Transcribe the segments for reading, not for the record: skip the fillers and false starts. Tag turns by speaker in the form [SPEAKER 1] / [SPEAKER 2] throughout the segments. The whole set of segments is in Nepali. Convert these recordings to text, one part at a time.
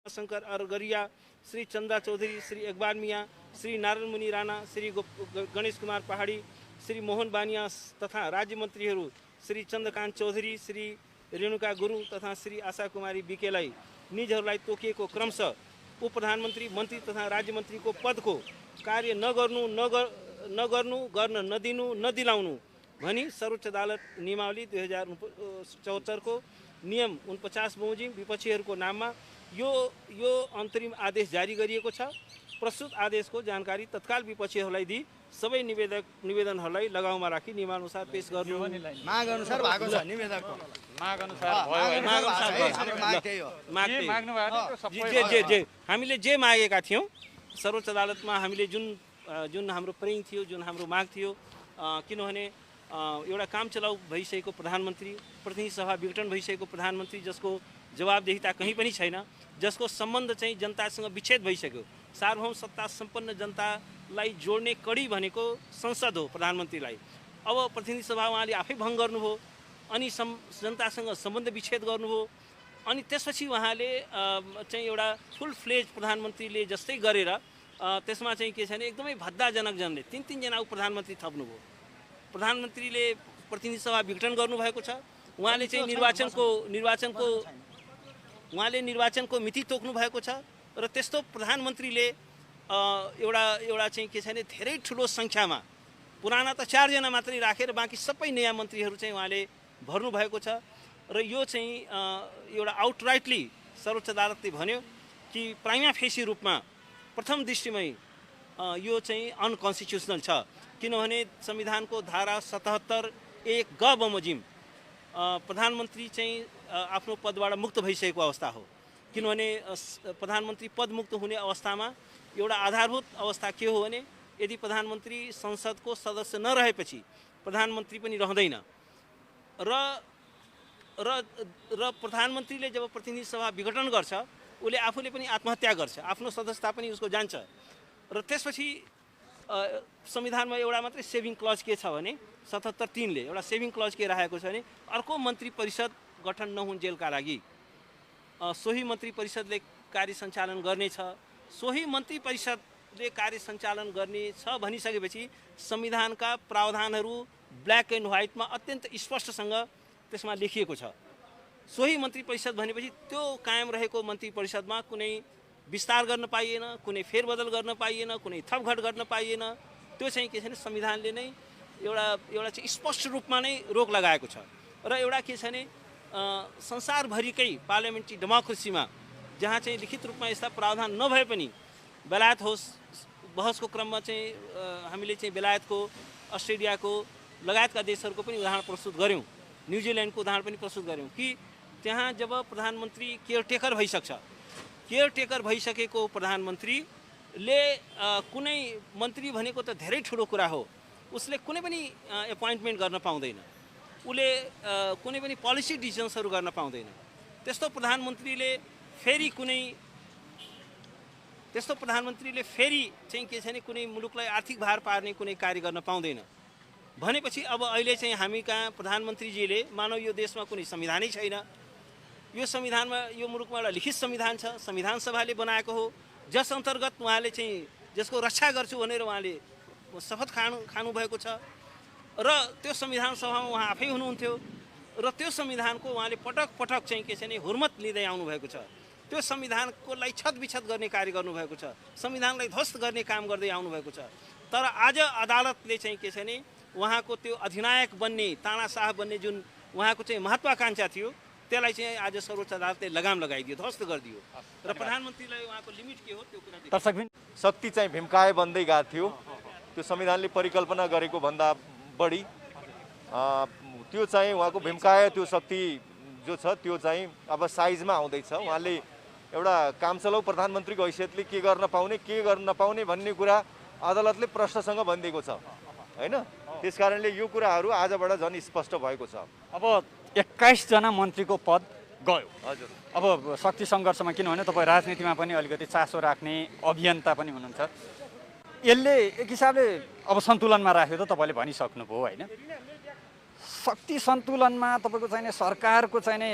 [SPEAKER 1] शंकर अरगरिया, श्री चंदा चौधरी, श्री इकबाल मियाँ, श्री नारायण मुनि राणा, श्री गणेश कुमार पहाड़ी, श्री मोहन बानिया तथा राज्य मन्त्रीहरू श्री चन्द्रकान्त चौधरी, श्री रेणुका गुरुङ तथा श्री आशा कुमारी बिकेलाई निजहरूलाई तोकिएको क्रमशः उप प्रधानमन्त्री, मन्त्री तथा राज्य मन्त्रीको पदको कार्य नगर्नु, गर्न नदिनु, नदिलाउनु भनी सर्वोच्च अदालत नियमावली 2074 को नियम 49 बमोजिम विपक्षीहरूको नाममा यो अन्तरिम आदेश जारी गरिएको छ। प्रस्तुत आदेशको जानकारी तत्काल विपक्षीहरूलाई दिई सबै निवेदनहरूलाई लगाउमा राखी नियमानुसार पेश गर्नु।
[SPEAKER 2] माग अनुसार भएको छ निवेदकको
[SPEAKER 3] माग अनुसार
[SPEAKER 1] हामीले जे मागेका थियौँ सर्वोच्च अदालतमा हामीले जुन हाम्रो प्रेङ थियो, जुन हाम्रो माग थियो, किनभने एउटा काम चलाउ भइसकेको प्रधानमन्त्री, प्रतिनिधि सभा विघटन भइसकेको प्रधानमन्त्री जसको जवाबदेहिता कहीँ पनि छैन, जसको सम्बन्ध चाहिँ जनतासँग विच्छेद भइसक्यो। सार्वभौम सत्ता सम्पन्न जनतालाई जोड्ने कडी भनेको संसद हो प्रधानमन्त्रीलाई। अब प्रतिनिधि सभा उहाँले आफै भङ्ग गर्नुभयो, अनि जनतासँग सम्बन्ध विच्छेद गर्नुभयो, अनि त्यसपछि उहाँले चाहिँ एउटा फुल फ्लेज प्रधानमन्त्रीले जस्तै गरेर त्यसमा चाहिँ के छ भने एकदमै भद्दाजनक जनले तीन जना प्रधानमन्त्री थप्नुभयो। प्रधानमन्त्रीले प्रतिनिधि सभा विघटन गर्नुभएको छ, उहाँले चाहिँ निर्वाचनको मिति तोक्नु भएको छ र त्यस्तो प्रधानमन्त्रीले एउटा चाहिँ के छ भने धेरै ठुलो सङ्ख्यामा पुराना त 4 जना मात्रै राखेर बाँकी सबै नयाँ मन्त्रीहरू चाहिँ उहाँले भर्नु भएको छ र यो चाहिँ एउटा आउटराइटली सर्वोच्च अदालतले भन्यो कि प्राइमा फेसी रूपमा प्रथम दृष्टिमै यो चाहिँ अनकन्स्टिट्युसनल छ, किनभने संविधानको धारा 77(1) ग बमोजिम प्रधानमन्त्री चाहिँ आफ्नो पदबाट मुक्त भइसकेको अवस्था हो। किनभने प्रधानमन्त्री पद मुक्त हुने अवस्थामा एउटा आधारभूत अवस्था के हो भने यदि प्रधानमन्त्री संसदको सदस्य नरहेपछि प्रधानमन्त्री पनि रहँदैन र प्रधानमन्त्रीले जब प्रतिनिधि सभा विघटन गर्छ उसले आफूले पनि आत्महत्या गर्छ, आफ्नो सदस्यता पनि उसको जान्छ र त्यसपछि संविधानमा एउटा मात्रै सेभिङ क्लज के छ भने 77(3) ले एउटा सेभिङ क्लज के राखेको छ भने अर्को मन्त्री परिषद गठन नहुन्जेलका लागि सोही मन्त्री परिषदले कार्य सञ्चालन गर्नेछ। सोही मन्त्री परिषदले कार्य सञ्चालन गर्नेछ भनिसकेपछि संविधानका प्रावधानहरू ब्ल्याक एन्ड व्हाइटमा अत्यन्त स्पष्टसँग त्यसमा लेखिएको छ। सोही मन्त्री परिषद भनेपछि त्यो कायम रहेको मन्त्री परिषदमा कुनै विस्तार गर्न पाइएन, कुनै फेरबदल गर्न पाइएन, कुनै थपघट गर्न पाइएन। त्यो चाहिँ के छ भने संविधानले नै एउटा चाहिँ स्पष्ट रूपमा नै रोक लगाएको छ। र एउटा के छ भने संसारभरिकै पार्लियामेन्ट्री डेमोक्रेसीमा जहाँ चाहिँ लिखित रूपमा यस्ता प्रावधान नभए पनि बेलायत होस्, बहसको क्रममा चाहिँ हामीले चाहिँ बेलायतको, अस्ट्रेलियाको लगायतका देशहरूको पनि उदाहरण प्रस्तुत गऱ्यौँ, न्युजिल्यान्डको उदाहरण पनि प्रस्तुत गऱ्यौँ कि त्यहाँ जब प्रधानमन्त्री केयरटेकर भइसक्छ, केयरटेकर भइसकेको प्रधानमन्त्रीले कुनै मन्त्री भनेको त धेरै ठुलो कुरा हो, उसले कुनै पनि एपोइन्टमेन्ट गर्न पाउँदैन, उसले कुनै पनि पोलिसी डिसिजन्सहरू गर्न पाउँदैन। त्यस्तो प्रधानमन्त्रीले फेरि चाहिँ के छ भने कुनै मुलुकलाई आर्थिक भार पार्ने कुनै कार्य गर्न पाउँदैन भनेपछि अब अहिले चाहिँ हामी कहाँ प्रधानमन्त्रीजीले मानव यो देशमा कुनै संविधानै छैन, यो संविधानमा यो मुलुकमा एउटा लिखित संविधान छ, संविधान सभाले बनाएको हो, जस अन्तर्गत उहाँले चाहिँ जसको रक्षा गर्छु भनेर उहाँले शपथ खानु भएको छ र त्यो संविधान सभामा उहाँ आफै हुनुहुन्थ्यो र त्यो संविधानको उहाँले पटक पटक चाहिँ के छ भने हुर्मत लिँदै आउनुभएको छ। त्यो संविधानकोलाई छतबिछत गर्ने कार्य गर्नुभएको छ, संविधानलाई ध्वस्त गर्ने काम गर्दै आउनुभएको छ। तर आज अदालतले चाहिँ के छ भने उहाँको त्यो अधिनायक बन्ने, तानाशाह बन्ने जुन उहाँको चाहिँ महत्त्वाकांक्षा थियो त्यसलाई चाहिँ आज सर्वोच्च अदालतले लगाम लगाइदियो, ध्वस्त गरिदियो र प्रधानमन्त्रीलाई उहाँको लिमिट के हो त्यो कुरा
[SPEAKER 4] शक्ति चाहिँ भीमकाय बन्दै गएको थियो। त्यो संविधानले परिकल्पना गरेको भन्दा बढी त्यो चाहिँ उहाँको भीमकाय त्यो शक्ति जो छ त्यो चाहिँ अब साइजमा आउँदैछ। उहाँले एउटा कामचलाउ प्रधानमन्त्रीको हैसियतले के गर्न पाउने के गर्न नपाउने भन्ने कुरा अदालतले प्रश्नसँग भनिदिएको छ हैन। त्यसकारणले यो कुराहरू आजबाट झन् स्पष्ट भएको छ।
[SPEAKER 3] अब 21 जना मन्त्रीको पद गयो।
[SPEAKER 4] हजुर,
[SPEAKER 3] अब शक्ति सङ्घर्षमा किनभने तपाईँ राजनीतिमा पनि अलिकति चासो राख्ने अभियन्ता पनि हुनुहुन्छ, यसले एक हिसाबले अब सन्तुलनमा राख्यो त तपाईँले भनिसक्नुभयो होइन। शक्ति सन्तुलनमा तपाईँको चाहिने सरकारको चाहिने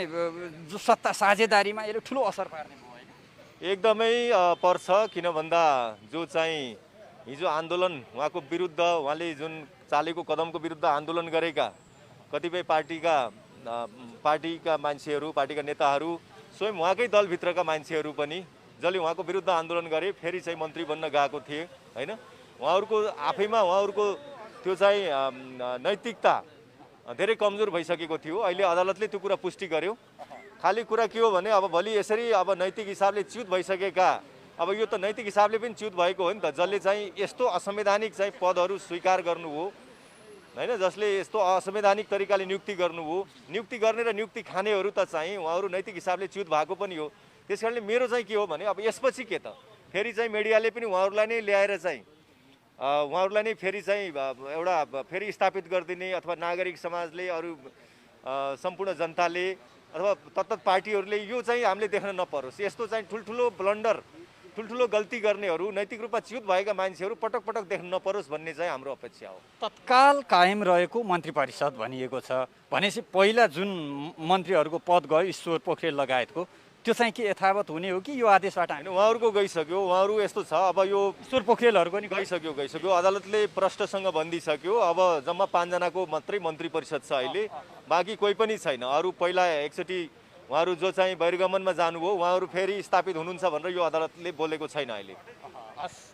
[SPEAKER 3] जो सत्ता साझेदारीमा यसले ठुलो असर पार्ने भयो होइन।
[SPEAKER 4] एकदमै पर्छ, किन भन्दा जो चाहिँ हिजो आन्दोलन उहाँको विरुद्ध, उहाँले जुन चालेको कदमको विरुद्ध आन्दोलन गरेका कतिपय पार्टीका मान्छेहरू, पार्टीका नेताहरू, स्वयं उहाँकै दलभित्रका मान्छेहरू पनि जसले उहाँको विरुद्ध आन्दोलन गरे फेरि चाहिँ मन्त्री बन्न गएको थिए होइन। उहाँहरूको आफैमा उहाँहरूको त्यो चाहिँ नैतिकता धेरै कमजोर भइसकेको थियो। अहिले अदालतले त्यो कुरा पुष्टि गर्यो। खाली कुरा के हो भने अब भोलि यसरी अब नैतिक हिसाबले च्युत भइसकेका, अब यो त नैतिक हिसाबले पनि च्युत भएको हो नि त, जसले चाहिँ यस्तो असंवैधानिक चाहिँ पदहरू स्वीकार गर्नुभयो होइन, जसले यस्तो असंवैधानिक तरिकाले नियुक्ति गर्नुभयो, नियुक्ति गर्ने र नियुक्ति खानेहरू त चाहिँ उहाँहरू नैतिक हिसाबले च्युत भएको पनि हो। त्यस कारणले मेरो चाहिँ के हो भने अब यसपछि के त फेरि चाहिँ मिडियाले पनि उहाँहरूलाई नै ल्याएर चाहिँ उहाँहरूलाई नै फेरि चाहिँ एउटा फेरि स्थापित गरिदिने, अथवा नागरिक समाजले, अरू सम्पूर्ण जनताले अथवा तत्त पार्टीहरूले यो चाहिँ हामीले देख्न नपरोस्। यस्तो चाहिँ ठुल्ठुलो ब्लन्डर, ठुल्ठुलो गल्ती गर्नेहरू, नैतिक रूपमा च्युत भएका मान्छेहरू पटक पटक देख्न नपरोस् भन्ने चाहिँ हाम्रो अपेक्षा हो।
[SPEAKER 3] तत्काल कायम रहेको मन्त्री परिषद भनिएको छ भनेपछि पहिला जुन मन्त्रीहरूको पद गयो ईश्वर पोखरेल लगायतको, त्यो चाहिँ के यथावत हुने हो कि यो आदेशबाट
[SPEAKER 4] होइन? उहाँहरूको गइसक्यो। उहाँहरू यस्तो छ, अब यो
[SPEAKER 3] ईश्वर पोखरेलहरूको नि
[SPEAKER 4] गइसक्यो। अदालतले प्रष्टसँग भनिदिइसक्यो। अब जम्मा 5 जनाको मात्रै मन्त्री परिषद छ अहिले, बाँकी कोही पनि छैन। अरू पहिला एकचोटि उहाँहरू जो चाहिँ बहिर्गमनमा जानुभयो उहाँहरू फेरि स्थापित हुनुहुन्छ भनेर यो अदालतले बोलेको छैन अहिले।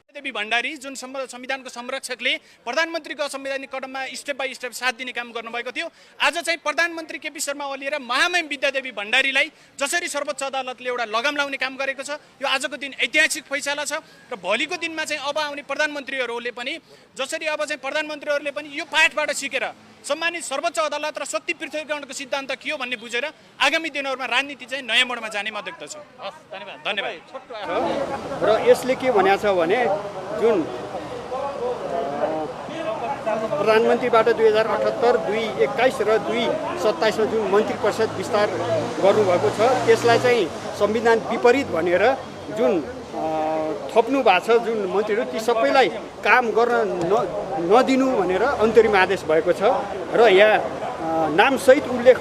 [SPEAKER 5] देवी भण्डारी जुन संविधानको संरक्षकले प्रधानमन्त्रीको असंवैधानिक कदममा स्टेप बाई स्टेप साथ दिने काम गर्नुभएको थियो, आज चाहिँ प्रधानमन्त्री केपी शर्मा ओली र महामहिम विद्यादेवी भण्डारीलाई जसरी सर्वोच्च अदालतले एउटा लगाम लाउने काम गरेको छ, यो आजको दिन ऐतिहासिक फैसला छ। र भोलिको दिनमा चाहिँ अब आउने प्रधानमन्त्रीहरूले पनि जसरी अब चाहिँ प्रधानमन्त्रीहरूले पनि यो पाठबाट सिकेर सम्मानित सर्वोच्च अदालत र शक्ति पृथकीकरणको सिद्धान्त के हो भन्ने बुझेर आगामी दिनहरूमा राजनीति चाहिँ नयाँ मोडमा जाने म देख्दछु। धन्यवाद।
[SPEAKER 2] र यसले के भनेको छ भने जुन प्रधानमन्त्रीबाट 2078, 2021 र 2027मा जुन मन्त्री परिषद विस्तार गर्नुभएको छ त्यसलाई चाहिँ संविधान विपरीत भनेर जुन थप्नु भएको छ जुन मन्त्रीहरू, ती सबैलाई काम गर्न नदिनु भनेर अन्तरिम आदेश भएको छ। र यहाँ नामसहित उल्लेख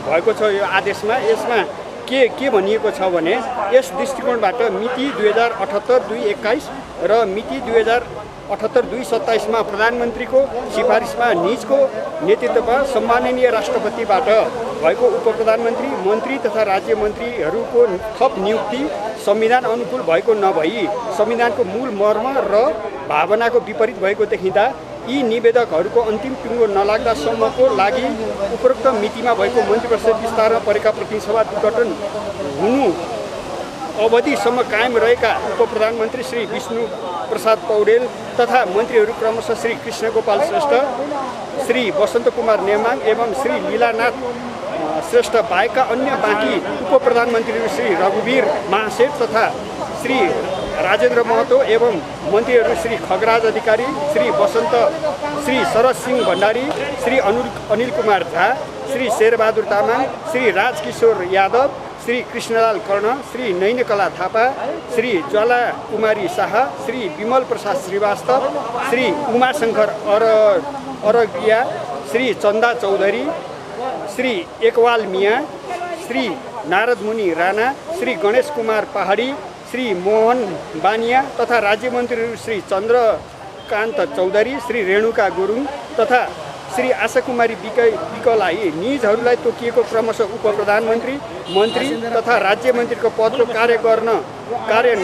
[SPEAKER 2] भएको छ यो आदेशमा। यसमा के भनिएको छ भने यस दृष्टिकोणबाट मिति 2078, 2021 र मिति 2078, 2027मा प्रधानमन्त्रीको सिफारिसमा निजको नेतृत्वमा सम्माननीय राष्ट्रपतिबाट भएको उपप्रधानमन्त्री, मन्त्री तथा राज्य मन्त्रीहरूको थप नियुक्ति संविधान अनुकूल भएको नभई संविधानको मूल मर्म र भावनाको विपरीत भएको देखिँदा यी निवेदकहरूको अन्तिम टुङ्गो नलाग्दासम्मको लागि उपरोक्त मितिमा भएको मन्त्री परिषद विस्तारमा परेका प्रतिनिधि सभा विघटन हुनु अवधिसम्म कायम रहेका उपप्रधानमन्त्री श्री विष्णु प्रसाद पौडेल तथा मन्त्रीहरू क्रमशः श्री कृष्ण गोपाल श्रेष्ठ, श्री वसन्त कुमार नेमाङ एवं श्री लीलानाथ श्रेष्ठ बाहेकका अन्य बाँकी उपप्रधानमन्त्रीहरू श्री रघुवीर महासेठ तथा श्री राजेन्द्र महतो एवं मन्त्रीहरू श्री खगराज अधिकारी, श्री शरद सिंह भण्डारी, श्री अनिल कुमार झा, श्री शेरबहादुर तामाङ, श्री राजकिशोर यादव, श्री कृष्णलाल कर्ण, श्री नैनकला थापा, श्री ज्वाला कुमारी शाह, श्री विमल प्रसाद श्रीवास्तव, श्री उमाशङ्कर अरगिया, श्री चन्दा चौधरी, श्री एकवाल मिया, श्री नारद मुनि राणा, श्री गणेश कुमार पहाडी, श्री मोहन बानिया तथा राज्य मन्त्रीहरू श्री चन्द्रकान्त चौधरी, श्री रेणुका गुरुङ तथा श्री आशा कुमारी विकलाई निजहरूलाई तोकिएको क्रमशः उपप्रधानमन्त्री, मन्त्री तथा राज्य मन्त्रीको पदको कार्य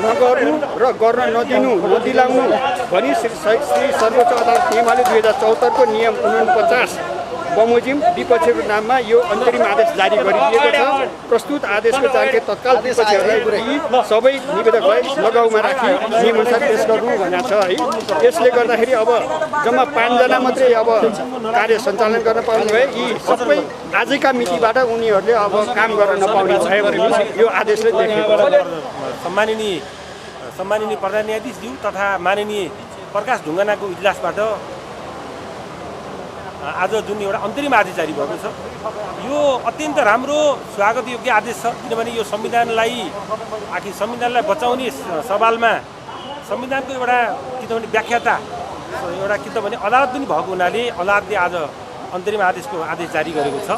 [SPEAKER 2] नगर्नु र गर्न नदिलाउनु भनी श्री सर्वोच्च अदालत नियमावली 2074 को नियम 49 बमोजिम विपक्षीको नाममा यो अन्तरिम आदेश जारी गरिदिएको छ। प्रस्तुत आदेशको जानकारी तत्काल विपक्षीहरूलाई सबै निवेदकलाई लगाउमा राखी नियमअनुसार पेश गर्नु भनेको छ है। यसले गर्दाखेरि अब जम्मा 5 जना मात्रै अब कार्य सञ्चालन गर्न पाउने भए यी सबै आजैका मितिबाट उनीहरूले अब काम गर्न नपाउने भयो भने यो आदेशले देखेको छ।
[SPEAKER 6] सम्माननीय प्रधान न्यायाधीशज्यू तथा माननीय प्रकाश ढुङ्गानाको इजलासबाट आज जुन एउटा अन्तरिम आदेश जारी भएको छ यो अत्यन्त राम्रो स्वागत योग्य आदेश छ। किनभने यो संविधानलाई बचाउने सवालमा संविधानको एउटा किनभने व्याख्याता एउटा किनभने अदालत पनि भएको हुनाले अदालतले आज अन्तरिम आदेश जारी गरेको छ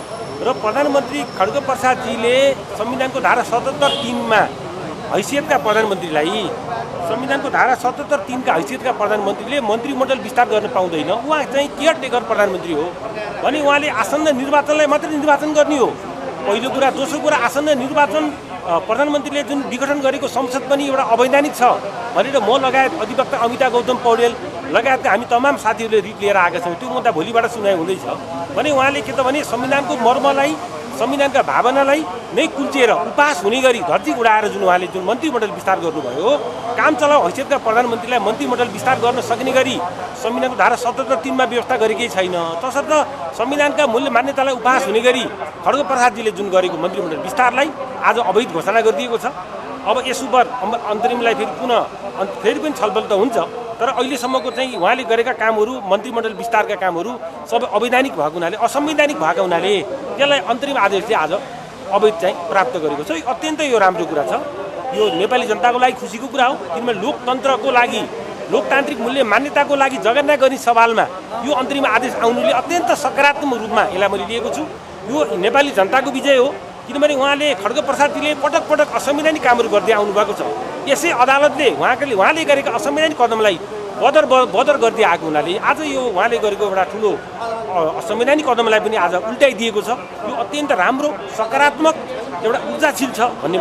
[SPEAKER 6] र प्रधानमन्त्री खड्ग प्रसादजीले संविधानको धारा 77(3) मा हैसियतका प्रधानमन्त्रीलाई संविधानको धारा 77(3) का हैसियतका प्रधानमन्त्रीले मन्त्रीमण्डल विस्तार गर्न पाउँदैन। उहाँ चाहिँ केयरटेकर प्रधानमन्त्री हो भने उहाँले आसन्न निर्वाचनलाई मात्रै निर्वाचन गर्ने हो, पहिलो कुरा। दोस्रो कुरा, आसन्न निर्वाचन प्रधानमन्त्रीले जुन विघटन गरेको संसद पनि एउटा अवैधानिक छ भनेर म लगायत अधिवक्ता अमिता गौतम पौडेल लगायतका हामी तमाम साथीहरूले रिट लिएर आएका छौँ। त्यो मुद्दा भोलिबाट सुनाइ हुँदैछ भने उहाँले के त भने संविधानको मर्मलाई, संविधानका भावनालाई नै कुल्चिएर उपास हुने गरी धरती उडाएर जुन उहाँले जुन मन्त्रीमण्डल विस्तार गर्नुभयो, काम चलाउ हैसियतका प्रधानमन्त्रीलाई मन्त्रीमण्डल विस्तार गर्न सक्ने गरी संविधानको धारा 77(3) मा व्यवस्था गरेकै छैन। तसर्थ संविधानका मूल्य मान्यतालाई उपास हुने गरी खड्गप्रसादजीले जुन गरेको मन्त्रीमण्डल विस्तारलाई आज अवैध घोषणा गरिदिएको छ। अब यस उप अन्तरिमलाई फेरि पनि छलफल त हुन्छ, तर अहिलेसम्मको चाहिँ उहाँले गरेका कामहरू, मन्त्रीमण्डल विस्तारका कामहरू सबै अवैधानिक भएको हुनाले, असंवैधानिक भएको हुनाले त्यसलाई अन्तरिम आदेशले आज अवैध चाहिँ प्राप्त गरेको छ। अत्यन्तै यो राम्रो कुरा छ। यो नेपाली जनताको लागि खुसीको कुरा हो, किनभने लोकतन्त्रको लागि, लोकतान्त्रिक मूल्य मान्यताको लागि जगेर्ना गर्ने सवालमा यो अन्तरिम आदेश आउनुले अत्यन्त सकारात्मक रूपमा यसलाई मैले लिएको छु। यो नेपाली जनताको विजय हो, किनभने उहाँले खड्गप्रसादजीले पटक पटक असंवैधानिक कामहरू गर्दै आउनुभएको छ। यसै अदालतले उहाँले गरेका असंवैधानिक कदमलाई बदर गर्दै आएको हुनाले आज यो उहाँले गरेको एउटा ठुलो असंवैधानिक कदमलाई पनि आज उल्टाइदिएको छ। यो अत्यन्त राम्रो, सकारात्मक, एउटा ऊर्जाशील छ भन्ने